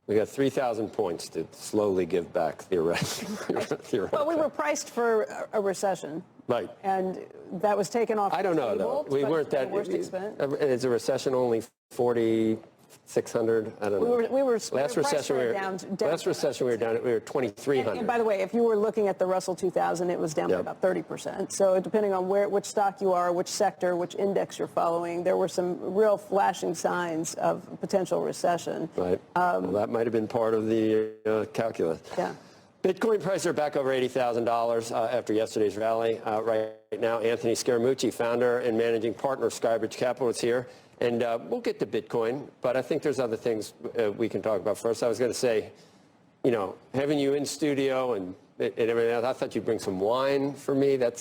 We got 3,000 points to slowly give back theoretically. Well, we were priced for a recession. Right. And that was taken off. I don't know, though. We weren't that. Is a recession only 4,600? I don't know. We were last recession, we were down. We were 2,300. And by the way, if you were looking at the Russell 2000, it was down by about 30%. So depending on which stock you are, which sector, which index you're following, there were some real flashing signs of potential recession. Right. Well, that might have been part of the calculus. Yeah. Bitcoin prices are back over $80,000 after yesterday's rally. Right now, Anthony Scaramucci, founder and managing partner of Skybridge Capital, is here. And we'll get to Bitcoin, but I think there's other things we can talk about first. I was going to say, you know, having you in studio and everything else, I thought you'd bring some wine for me. That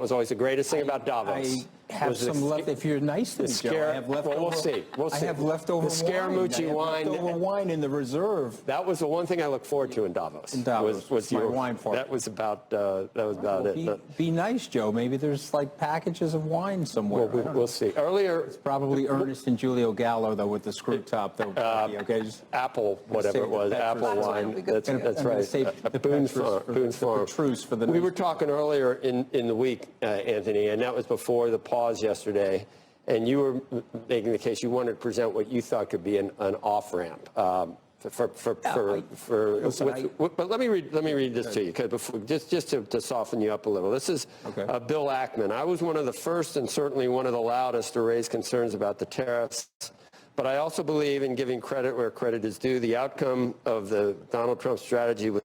was always the greatest thing about Davos. I have some left. If you're nice to me, Joe, I have leftover. Well, we'll see. I have leftover the Scaramucci wine. Leftover wine in the reserve. That was the one thing I look forward to in Davos. In Davos was my wine part. That was about it. Be nice, Joe. Maybe there's like packages of wine somewhere. Well, we'll see. Earlier, it's probably Ernest and Julio Gallo though with the screw top. Though. Okay, Apple, whatever it was, Apple wine. That's right. Boone's Farm. We were talking earlier in the week, Anthony, and that was before the pause yesterday, and you were making the case you wanted to present what you thought could be an off-ramp but let me read this to you just to soften you up a little. This is Bill Ackman. I was one of the first and certainly one of the loudest to raise concerns about the tariffs, but I also believe in giving credit where credit is due. The outcome of the Donald Trump strategy was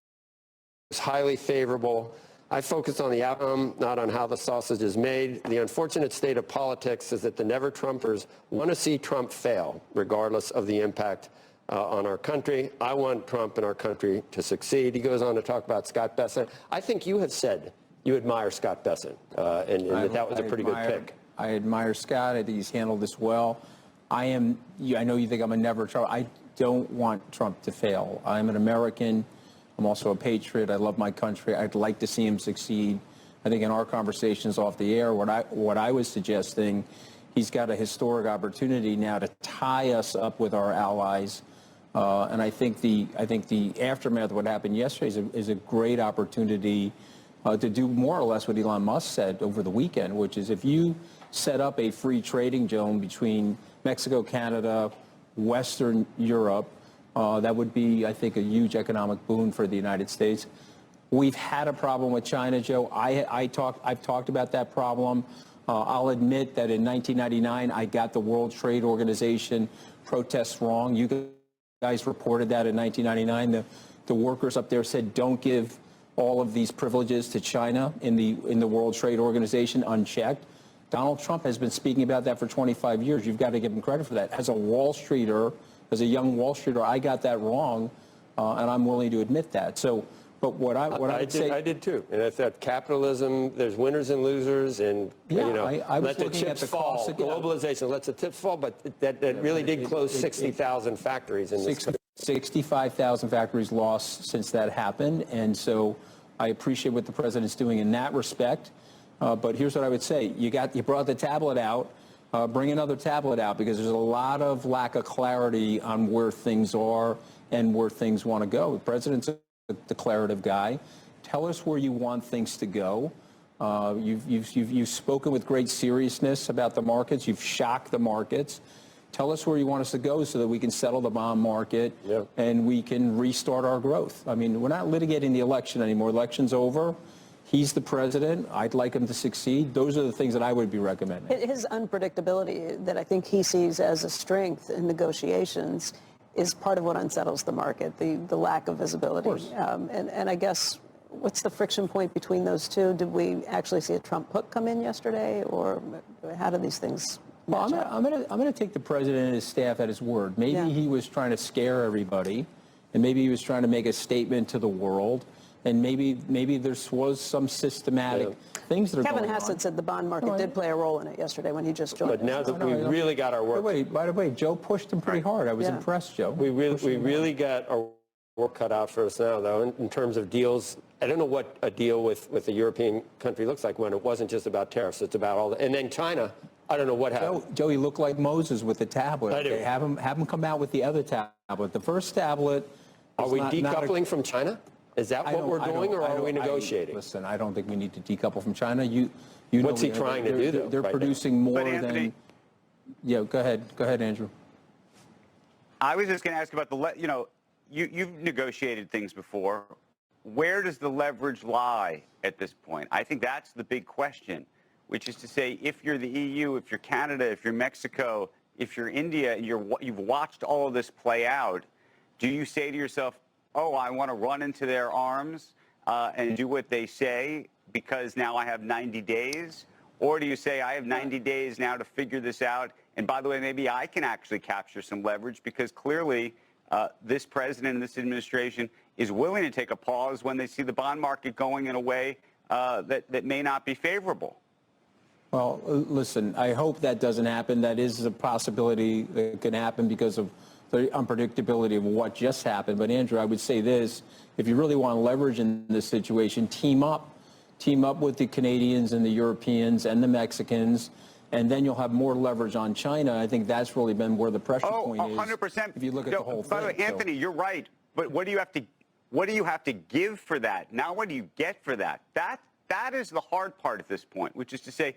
highly favorable. I focus on the outcome, not on how the sausage is made. The unfortunate state of politics is that the never-Trumpers want to see Trump fail, regardless of the impact on our country. I want Trump and our country to succeed. He goes on to talk about Scott Bessent. I think you have said you admire Scott Bessent, and that was a pretty good pick. I admire Scott. I think he's handled this well. I know you think I'm a never-Trump. I don't want Trump to fail. I'm an American. I'm also a patriot. I love my country. I'd like to see him succeed. I think in our conversations off the air, what I was suggesting, he's got a historic opportunity now to tie us up with our allies. And I think the aftermath of what happened yesterday is a great opportunity to do more or less what Elon Musk said over the weekend, which is if you set up a free trading zone between Mexico, Canada, Western Europe, that would be, I think, a huge economic boon for the United States. We've had a problem with China, Joe. I've talked about that problem. I'll admit that in 1999, I got the World Trade Organization protests wrong. You guys reported that in 1999. The workers up there said, don't give all of these privileges to China in the World Trade Organization unchecked. Donald Trump has been speaking about that for 25 years. You've got to give him credit for that. As a Wall Streeter, as a young Wall Streeter, I got that wrong, and I'm willing to admit that. So, but what I would say, I did too. And I thought capitalism, there's winners and losers, and I let the chips fall. Globalization lets the chips fall, but that really did close 60,000 factories in this country. 65,000 factories lost since that happened, and so I appreciate what the president's doing in that respect. But here's what I would say: you brought the tablet out. Bring another tablet out, because there's a lot of lack of clarity on where things are and where things want to go. The president's a declarative guy. Tell us where you want things to go. You've spoken with great seriousness about the markets. You've shocked the markets. Tell us where you want us to go so that we can settle the bond market and we can restart our growth. I mean, we're not litigating the election anymore. Election's over. He's the president. I'd like him to succeed. Those are the things that I would be recommending. His unpredictability that I think he sees as a strength in negotiations is part of what unsettles the market, the lack of visibility. Of course. And I guess, what's the friction point between those two? Did we actually see a Trump put come in yesterday, or how do these things match up? I'm going to take the president and his staff at his word. Maybe he was trying to scare everybody, and maybe he was trying to make a statement to the world. And maybe there was some systematic things that are going on. Kevin Hassett said the bond market did play a role in it yesterday when he just joined. But now that we really got our work. By the way, Joe pushed him pretty hard. I was impressed, Joe. We really got our work cut out for us now, though, in terms of deals. I don't know what a deal with a European country looks like when it wasn't just about tariffs. It's about all and then China I don't know what happened. Joey looked like Moses with the tablet. I do. Okay, have him come out with the other tablet. The first tablet. Are we decoupling from China? Is that what we're doing, or are we negotiating? Listen, I don't think we need to decouple from China. You What's he trying to do, though? They're right producing now? more Anthony, than. Yeah, go ahead, Andrew. I was just going to ask about you've negotiated things before. Where does the leverage lie at this point? I think that's the big question, which is to say, if you're the EU, if you're Canada, if you're Mexico, if you're India, and you've watched all of this play out, do you say to yourself, oh, I want to run into their arms and do what they say because now I have 90 days? Or do you say, I have 90 days now to figure this out, and by the way, maybe I can actually capture some leverage because clearly this president and this administration is willing to take a pause when they see the bond market going in a way that may not be favorable? Well, listen, I hope that doesn't happen. That is a possibility that can happen because of the unpredictability of what just happened. But Andrew, I would say this, if you really want leverage in this situation, team up with the Canadians and the Europeans and the Mexicans, and then you'll have more leverage on China. I think that's really been where the pressure point is. 100%. If you look at the whole thing. By the way, Anthony, you're right. But what do you have to give for that? Now, what do you get for that? That is the hard part at this point, which is to say,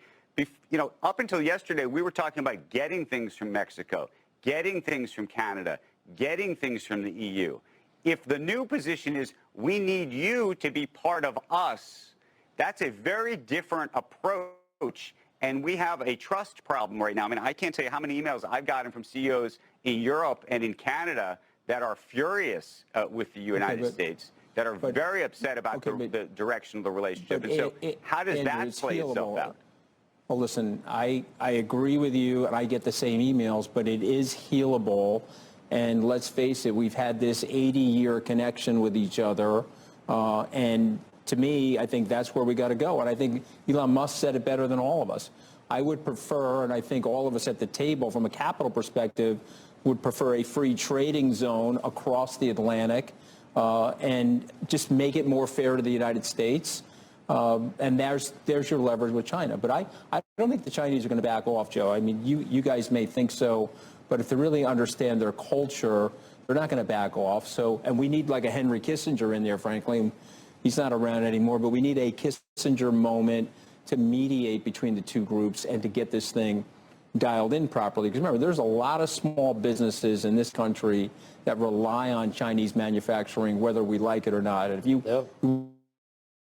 up until yesterday, we were talking about getting things from Mexico, getting things from Canada, getting things from the EU. If the new position is we need you to be part of us, that's a very different approach. And we have a trust problem right now. I mean, I can't tell you how many emails I've gotten from CEOs in Europe and in Canada that are furious with the United States, that are very upset about the direction of the relationship. And so how does that play itself out? Well, listen, I agree with you, and I get the same emails, but it is healable. And let's face it, we've had this 80-year connection with each other. And to me, I think that's where we got to go. And I think Elon Musk said it better than all of us. I would prefer, and I think all of us at the table from a capital perspective would prefer a free trading zone across the Atlantic and just make it more fair to the United States. And there's your leverage with China. But I don't think the Chinese are going to back off, Joe. I mean, you guys may think so, but if they really understand their culture, they're not going to back off. So, and we need like a Henry Kissinger in there, frankly. He's not around anymore, but we need a Kissinger moment to mediate between the two groups and to get this thing dialed in properly. Because remember, there's a lot of small businesses in this country that rely on Chinese manufacturing, whether we like it or not. And if you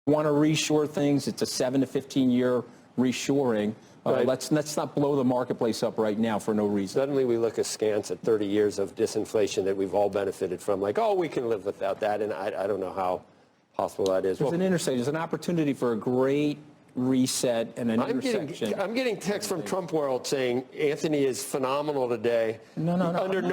want to reshore things, it's a 7 to 15-year reshoring. Right. Let's not blow the marketplace up right now for no reason. Suddenly we look askance at 30 years of disinflation that we've all benefited from. Like, oh, we can live without that. And I don't know how possible that is. There's an intersection. There's an opportunity for a great reset and an intersection. I'm getting texts from Trump world saying Anthony is phenomenal today. No. There's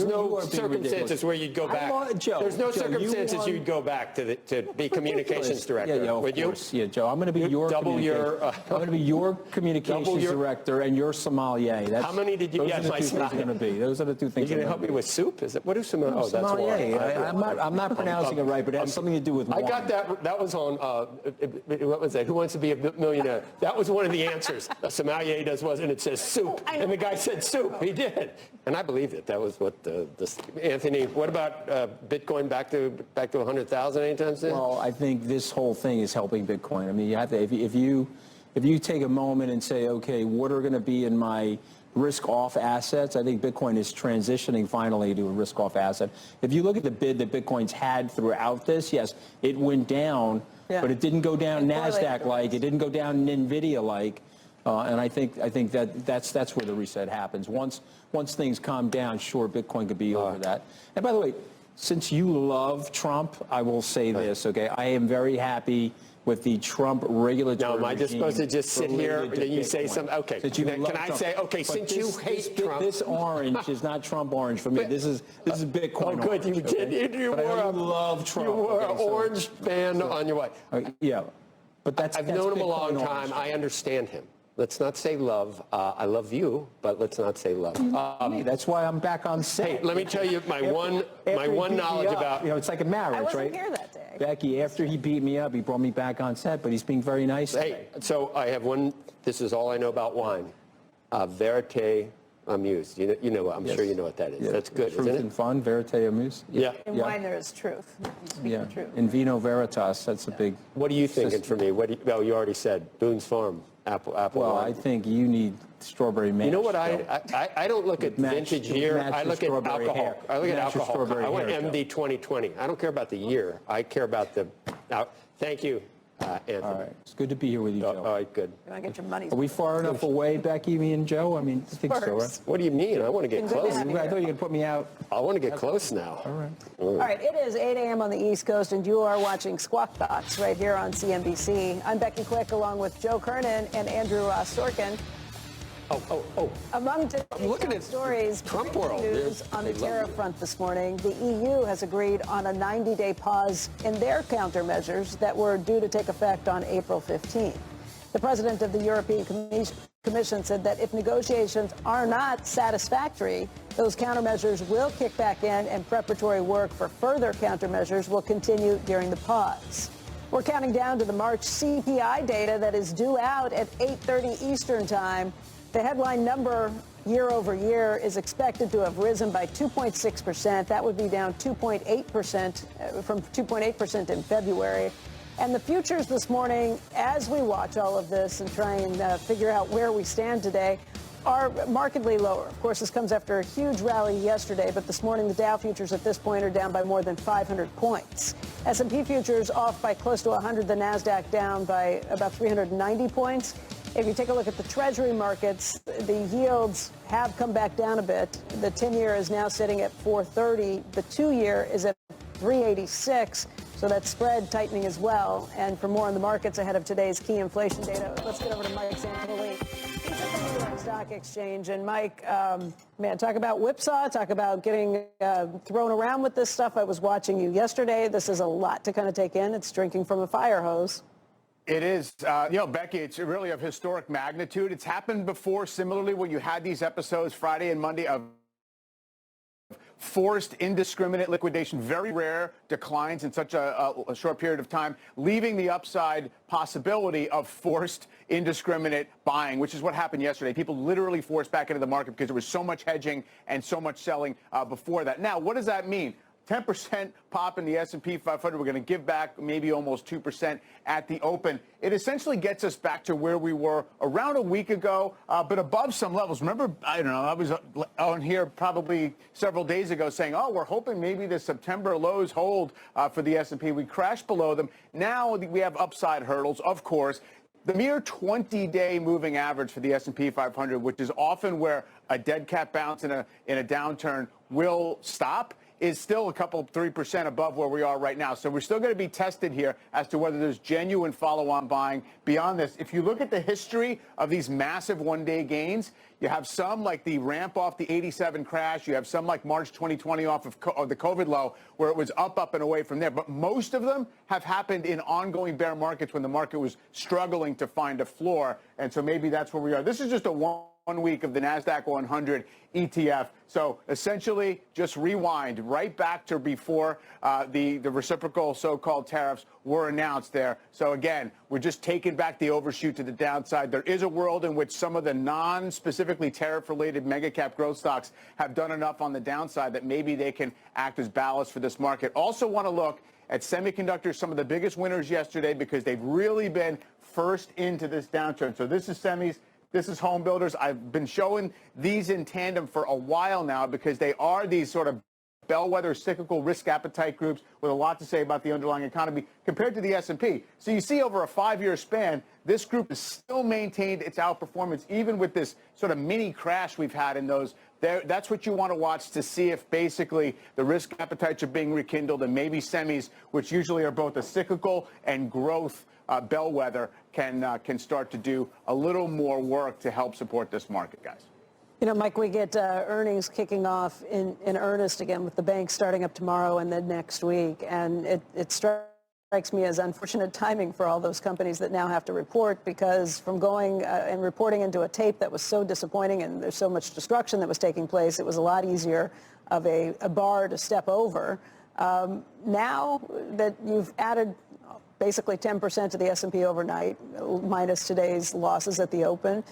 no circumstances where you'd go back. There's no circumstances you'd go back to be communications director. Would you? Yeah, Joe. I'm going to be your I'm going to be your communications director and your sommelier. How many did you get? Those are the two things going to be. Those are the two things. You going to help me with soup? Is it what is sommelier? Oh, that's sommelier. I'm not pronouncing it right, but it has something to do with wine. I got that. That was on. What was that? Who Wants to Be a Millionaire? That was one of the answers. The sommelier does was, and it says soup. And the guy said soup. He did. And I believed it. That was what Anthony, what about Bitcoin back to 100,000 anytime soon? Well, I think this whole thing is helping Bitcoin. I mean, you have to, if you take a moment and say, okay, what are going to be in my risk-off assets? I think Bitcoin is transitioning finally to a risk-off asset. If you look at the bid that Bitcoin's had throughout this, yes, it went down, but it didn't go down NASDAQ-like, it didn't go down NVIDIA-like, and I think that's where the reset happens. Once things calm down, sure, Bitcoin could be over that. And by the way, since you love Trump, I will say this, okay? I am very happy with the Trump regulatory regime. Now, am I just supposed to just sit here and you say something? Okay. Can I say, okay, but since you hate Trump. This orange is not Trump orange for me. This is Bitcoin orange. Good, you did. You love Trump. You wore an orange band on your wife. Yeah. But I've known him a long time. I understand him. Let's not say love. I love you, but let's not say love. Hey, that's why I'm back on set. Hey, let me tell you my one After he beat me knowledge up, about. You know, it's like a marriage, I wasn't right? here that day. Becky, after he beat me up, he brought me back on set, but he's being very nice Hey, today. so I have one. This is all I know about wine. Verite amuse. You know. I'm sure you know what that is. Yeah. That's good, Truth isn't and it? fun, verite amuse. Yeah. In wine, there is truth. You speak Yeah. the truth. In vino veritas, that's a big. What are you thinking for me? Well, you already said Boone's Farm, apple Well, wine. I think you need strawberry mash. You know what? Bill. I don't look at Match- vintage year. match I your look at strawberry alcohol. hair. I look at Match your alcohol. strawberry I want hair, MD 2020. I don't care about the year. I care about the. Thank you, Anthony. All right. It's good to be here with you, Joe. All right, good. You want to get your money's Are we far enough away, Becky, me and Joe? I mean, I think so, right? Spurs. What do you mean? I want to get Been good to close. have I you. thought you were going to put me out. I want to get close now. All right. All right, it is 8 a.m. on the East Coast, and you are watching Squawk Box right here on CNBC. I'm Becky Quick, along with Joe Kernan and Andrew Sorkin. Oh. Among looking today's at stories, Trump breaking world. news on the They love tariff you. front this morning. The EU has agreed on a 90-day pause in their countermeasures that were due to take effect on April 15. The president of the European Commission said that if negotiations are not satisfactory, those countermeasures will kick back in, and preparatory work for further countermeasures will continue during the pause. We're counting down to the March CPI data that is due out at 8:30 Eastern Time. The headline number year over year is expected to have risen by 2.6%. That would be down 2.8% from 2.8% in February. And the futures this morning, as we watch all of this and try and figure out where we stand today, are markedly lower. Of course, this comes after a huge rally yesterday, but this morning the Dow futures at this point are down by more than 500 points. S&P futures off by close to 100, the NASDAQ down by about 390 points. If you take a look at the Treasury markets, the yields have come back down a bit. The 10-year is now sitting at 430. The 2-year is at 386. So that spread tightening as well. And for more on the markets ahead of today's key inflation data, let's get over to Mike Santoli. He's at the New York Stock Exchange. And Mike, man, talk about whipsaw, talk about getting thrown around with this stuff. I was watching you yesterday. This is a lot to kind of take in. It's drinking from a fire hose. It is. Becky, it's really of historic magnitude. It's happened before, similarly, when you had these episodes Friday and Monday of forced indiscriminate liquidation, very rare declines in such a short period of time, leaving the upside possibility of forced indiscriminate buying, which is what happened yesterday. People literally forced back into the market because there was so much hedging and so much selling before that. Now, what does that mean? 10% pop in the S&P 500. We're going to give back maybe almost 2% at the open. It essentially gets us back to where we were around a week ago, but above some levels. Remember, I don't know, I was on here probably several days ago saying, oh, we're hoping maybe the September lows hold for the S&P. We crashed below them. Now we have upside hurdles, of course. The mere 20-day moving average for the S&P 500, which is often where a dead cat bounce in a downturn will stop, is still a couple, 3% above where we are right now. So we're still going to be tested here as to whether there's genuine follow-on buying beyond this. If you look at the history of these massive one-day gains, you have some like the ramp off the 87 crash. You have some like March 2020 off of the COVID low where it was up, and away from there. But most of them have happened in ongoing bear markets when the market was struggling to find a floor. And so maybe that's where we are. This is just a one week of the NASDAQ 100 ETF. So essentially just rewind right back to before the reciprocal so-called tariffs were announced there. So again, we're just taking back the overshoot to the downside. There is a world in which some of the non-specifically tariff-related mega cap growth stocks have done enough on the downside that maybe they can act as ballast for this market. Also want to look at semiconductors, some of the biggest winners yesterday because they've really been first into this downturn. So this is semis. This is home builders. I've been showing these in tandem for a while now because they are these sort of bellwether cyclical risk appetite groups with a lot to say about the underlying economy compared to the S&P. So you see over a 5-year span, this group has still maintained its outperformance, even with this sort of mini crash we've had in those. That's what you want to watch to see if basically the risk appetites are being rekindled and maybe semis, which usually are both a cyclical and growth bellwether, can start to do a little more work to help support this market, guys. You know, Mike, we get earnings kicking off in earnest again with the banks starting up tomorrow and then next week. And it struck strikes me as unfortunate timing for all those companies that now have to report, because from going and reporting into a tape that was so disappointing and there's so much destruction that was taking place, it was a lot easier of a bar to step over. Now that you've added basically 10% to the S&P overnight, minus today's losses at the open,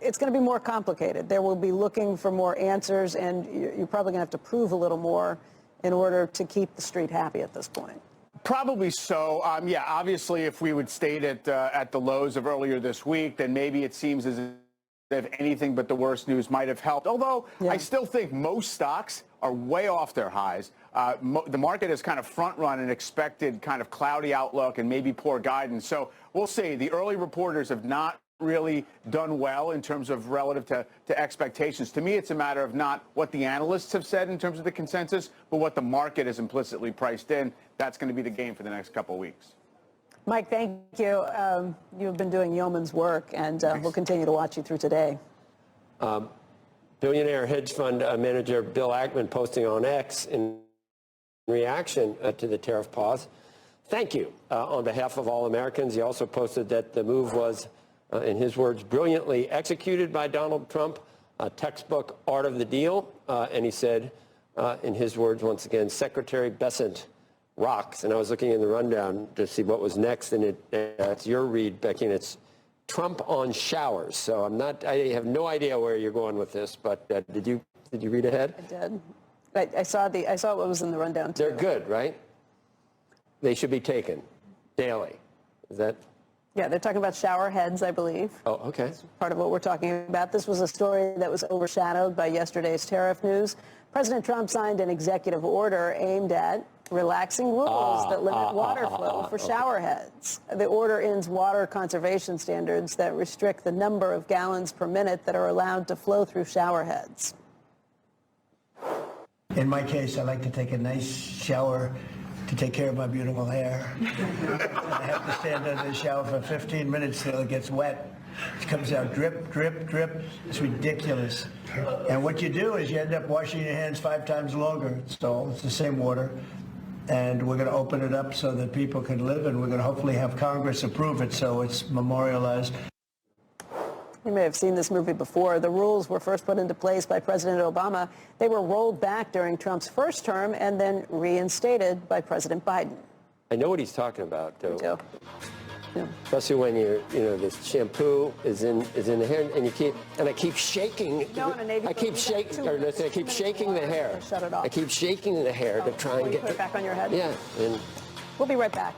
it's going to be more complicated. There will be looking for more answers, and you're probably going to have to prove a little more in order to keep the street happy at this point. Probably so. Yeah, obviously, if we would stayed at the lows of earlier this week, then maybe it seems as if anything but the worst news might have helped. Although I still think most stocks are way off their highs. The market has kind of front-run an expected kind of cloudy outlook and maybe poor guidance. So we'll see. The early reporters have not really done well in terms of relative to expectations. To me, it's a matter of not what the analysts have said in terms of the consensus, but what the market has implicitly priced in. That's going to be the game for the next couple of weeks. Mike, thank you. You've been doing yeoman's work, and we'll continue to watch you through today. Billionaire hedge fund manager Bill Ackman posting on X in reaction to the tariff pause. Thank you on behalf of all Americans. He also posted that the move was, in his words, brilliantly executed by Donald Trump, a textbook art of the deal. And he said, in his words, once again, Secretary Bessent rocks. And I was looking in the rundown to see what was next, and it's your read, Becky, and it's Trump on showers. So I have no idea where you're going with this, but did you read ahead? I did. I saw what was in the rundown too. They're good, right? They should be taken daily. Is that? Yeah, they're talking about shower heads, I believe. Oh, okay. That's part of what we're talking about. This was a story that was overshadowed by yesterday's tariff news. President Trump signed an executive order aimed at relaxing rules that limit water flow for shower heads. The order ends water conservation standards that restrict the number of gallons per minute that are allowed to flow through shower heads. In my case, I like to take a nice shower to take care of my beautiful hair. I have to stand under the shower for 15 minutes till it gets wet. It comes out drip, drip, drip. It's ridiculous. And what you do is you end up washing your hands 5 times longer. So it's the same water. And we're going to open it up so that people can live, and we're going to hopefully have Congress approve it so it's memorialized. You may have seen this movie before. The rules were first put into place by President Obama. They were rolled back during Trump's first term and then reinstated by President Biden. I know what he's talking about, though. Me too. Yeah. Especially when this shampoo is in the hair, and I keep shaking. No, in a Navy I keep shaking the hair. Shut it off. I keep shaking the hair to try and get put it back on your head. Yeah, and We'll be right back.